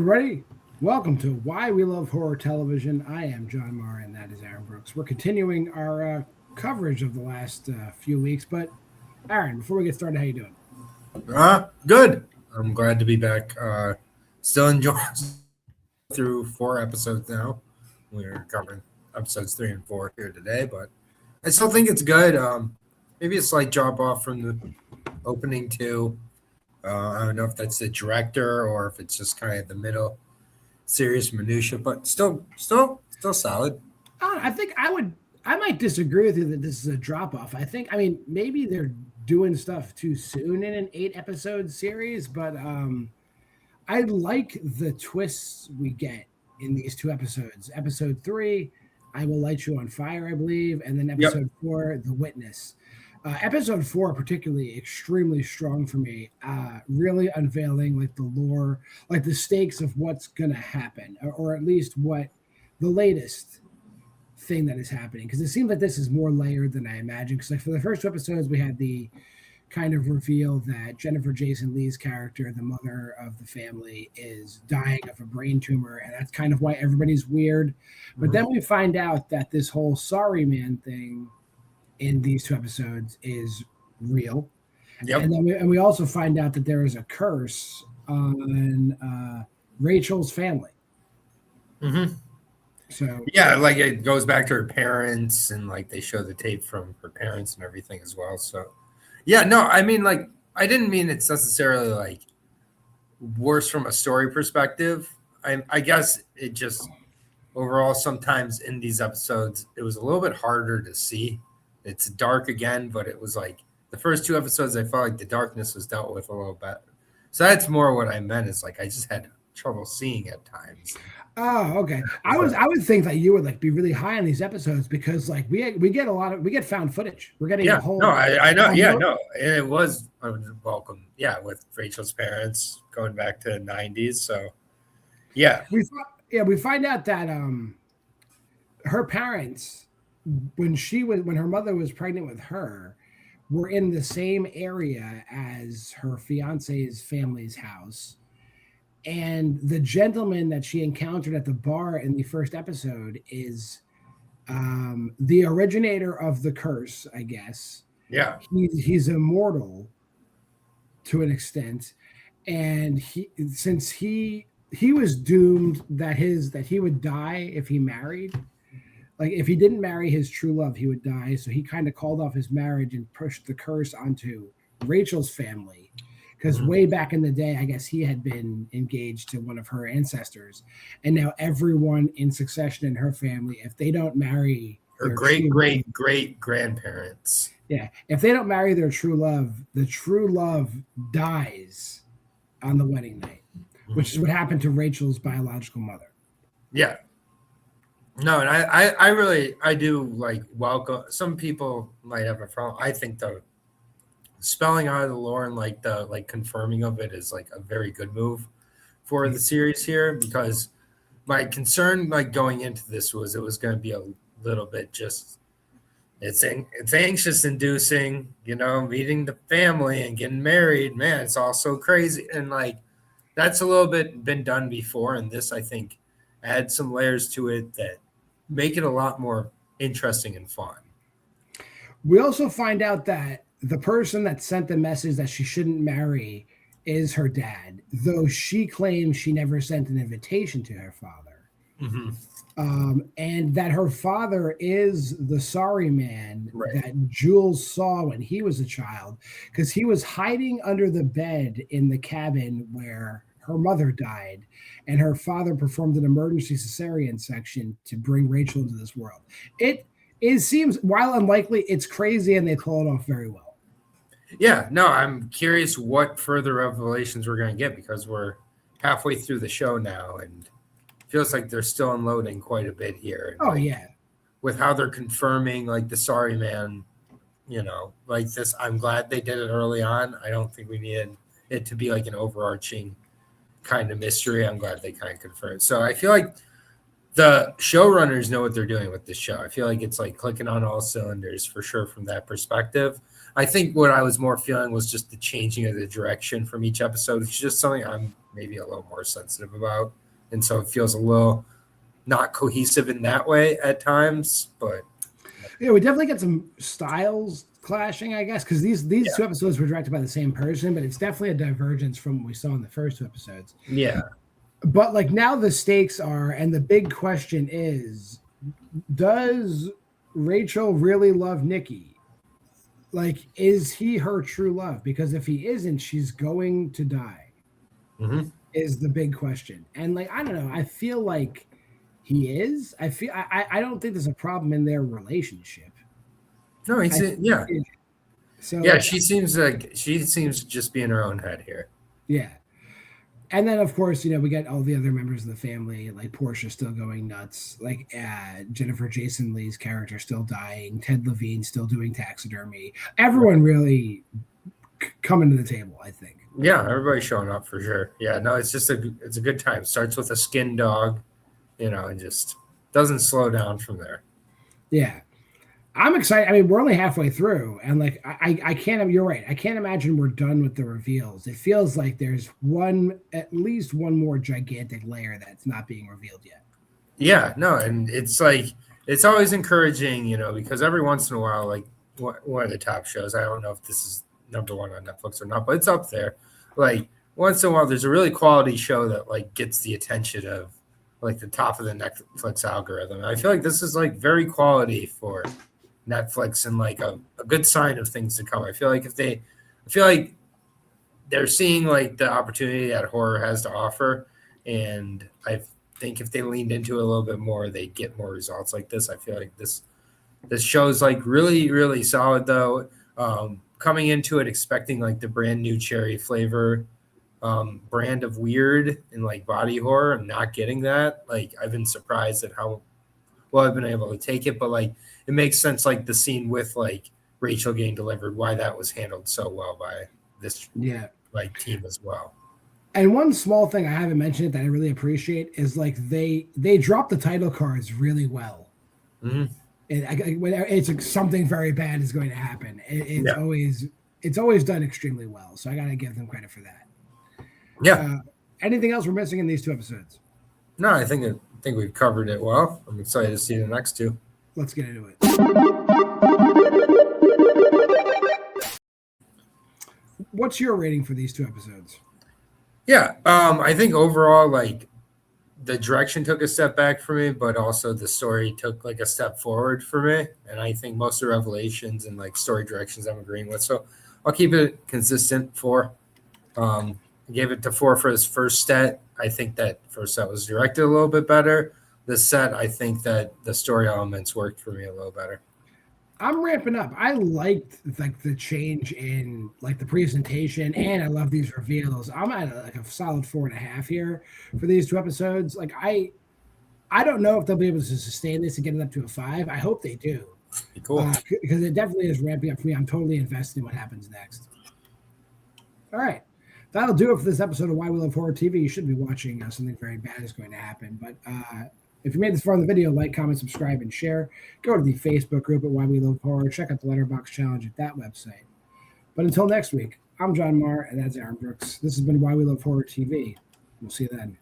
everybody. Welcome to Why We Love Horror Television. I am JWMaher, and that is Aaron Brooks. We're continuing our coverage of the last few weeks. But, Aaron, before we get started, how you doing? Good. I'm glad to be back. Still enjoying through 4 episodes now. We're covering episodes 3 and 4 here today, but I still think it's good. Maybe a slight drop off from the opening 2. I don't know if that's the director or if it's just kind of the middle serious minutia, but still solid. I think I might disagree with you that this is a drop off. I mean, maybe they're doing stuff too soon in an 8-episode series, but I like the twists we get in these 2 episodes. Episode 3, I Will Light You on Fire, I believe, and then episode 4, The Witness. Episode 4 particularly extremely strong for me, really unveiling like the lore, like the stakes of what's gonna happen, or at least what the latest thing that is happening, because it seems like this is more layered than I imagined. Because like for the first 2 episodes we had the kind of reveal that Jennifer Jason Leigh's character, the mother of the family, is dying of a brain tumor, and that's kind of why everybody's weird. But then we find out that this whole sorry man thing in these 2 episodes is real. And then we also find out that there is a curse on Rachel's family. So yeah, like it goes back to her parents, and like they show the tape from her parents and everything as well. So yeah, no, I mean, like, I didn't mean it's necessarily like worse from a story perspective. I guess it just overall sometimes in these episodes it was a little bit harder to see. It's dark again, but it was like the first 2 episodes, I felt like the darkness was dealt with a little bit. So that's more what I meant, is like I just had trouble seeing at times. Oh, okay. I would think that you would like be really high on these episodes, because like we get found footage. We're getting a whole. No, I know. Yeah, no, it was welcome. Yeah, with Rachel's parents going back to the 90s. So yeah, we find out that her parents, when her mother was pregnant with her, were in the same area as her fiance's family's house. And the gentleman that she encountered at the bar in the first episode is the originator of the curse, I guess. Yeah. He's immortal to an extent. And since he was doomed that he would die if he married. Like if he didn't marry his true love, he would die. So he kind of called off his marriage and pushed the curse onto Rachel's family. Because way back in the day, I guess he had been engaged to one of her ancestors. And now everyone in succession in her family, if they don't marry her great grandparents. Yeah. If they don't marry their true love, the true love dies on the wedding night, which is what happened to Rachel's biological mother. Yeah. No, and I do like welcome. Some people might have a problem. I think the spelling out of the lore and like the confirming of it is like a very good move for the series here, because my concern like going into this was it was going to be a little bit just it's anxious inducing, meeting the family and getting married, man, it's all so crazy, and like that's a little bit been done before, and this I think adds some layers to it that make it a lot more interesting and fun. We also find out that the person that sent the message that she shouldn't marry is her dad, though she claims she never sent an invitation to her father. And that her father is the sorry man that Jules saw when he was a child, because he was hiding under the bed in the cabin where her mother died, and her father performed an emergency cesarean section to bring Rachel into this world. It seems, while unlikely, it's crazy, and they pull it off very well. Yeah, no, I'm curious what further revelations we're going to get, because we're halfway through the show now, and it feels like they're still unloading quite a bit here. And yeah. With how they're confirming, like, the sorry man, like this, I'm glad they did it early on. I don't think we needed it to be like an overarching kind of mystery. I'm glad they kind of confirmed. So I feel like the showrunners know what they're doing with this show. I feel like it's like clicking on all cylinders for sure from that perspective. I think what I was more feeling was just the changing of the direction from each episode. It's just something I'm maybe a little more sensitive about. And so it feels a little not cohesive in that way at times, but yeah, we definitely get some styles clashing, I guess, because these two episodes were directed by the same person, but it's definitely a divergence from what we saw in the first two episodes. Yeah. But like now the stakes are, and the big question is, does Rachel really love Nikki? Like, is he her true love? Because if he isn't, she's going to die. Mm-hmm. Is the big question. And like, I don't know, I feel like he is. I don't think there's a problem in their relationship. No, yeah. So yeah, she seems just be in her own head here. Yeah. And then, of course, we get all the other members of the family, like Portia still going nuts, like Jennifer Jason Leigh's character still dying, Ted Levine still doing taxidermy. Everyone really coming to the table, I think. Yeah, everybody's showing up for sure. Yeah, no, it's just it's a good time. Starts with a skin dog, and just doesn't slow down from there. Yeah. I'm excited. I mean, we're only halfway through, and like I can't. You're right. I can't imagine we're done with the reveals. It feels like there's at least one more gigantic layer that's not being revealed yet. Yeah, no, and it's like it's always encouraging, because every once in a while, like one of the top shows. I don't know if this is number one on Netflix or not, but it's up there. Like once in a while, there's a really quality show that like gets the attention of like the top of the Netflix algorithm. And I feel like this is like very quality for Netflix and like a good sign of things to come. I feel like they're seeing like the opportunity that horror has to offer, and I think if they leaned into it a little bit more, they'd get more results like this. I feel like this show's like really, really solid though. Coming into it expecting like the brand new cherry flavor brand of weird and like body horror, and not getting that. Like I've been surprised at how well I've been able to take it, but like it makes sense, like the scene with like Rachel getting delivered, why that was handled so well by this like team as well. And one small thing I haven't mentioned that I really appreciate is like they drop the title cards really well. Mm-hmm. It's like something very bad is going to happen. It's always done extremely well. So I got to give them credit for that. Yeah. Anything else we're missing in these two episodes? No, I think we've covered it well. I'm excited to see the next two. Let's get into it. What's your rating for these two episodes? Yeah, I think overall, like the direction took a step back for me, but also the story took like a step forward for me. And I think most of the revelations and like story directions I'm agreeing with. So I'll keep it consistent. 4. I gave it to 4 for this first set. I think that first set was directed a little bit better. This set, I think that the story elements worked for me a little better. I'm ramping up. I liked like the change in like the presentation, and I love these reveals. I'm at like a solid 4.5 here for these two episodes. Like I don't know if they'll be able to sustain this and get it up to a 5. I hope they do. Cool. Because it definitely is ramping up for me. I'm totally invested in what happens next. All right. That'll do it for this episode of Why We Love Horror TV. You should be watching something very bad is going to happen. But if you made this far in the video, like, comment, subscribe, and share. Go to the Facebook group at Why We Love Horror. Check out the Letterboxd challenge at that website. But until next week, I'm JWMaher, and that's Aaron Brooks. This has been Why We Love Horror TV. We'll see you then.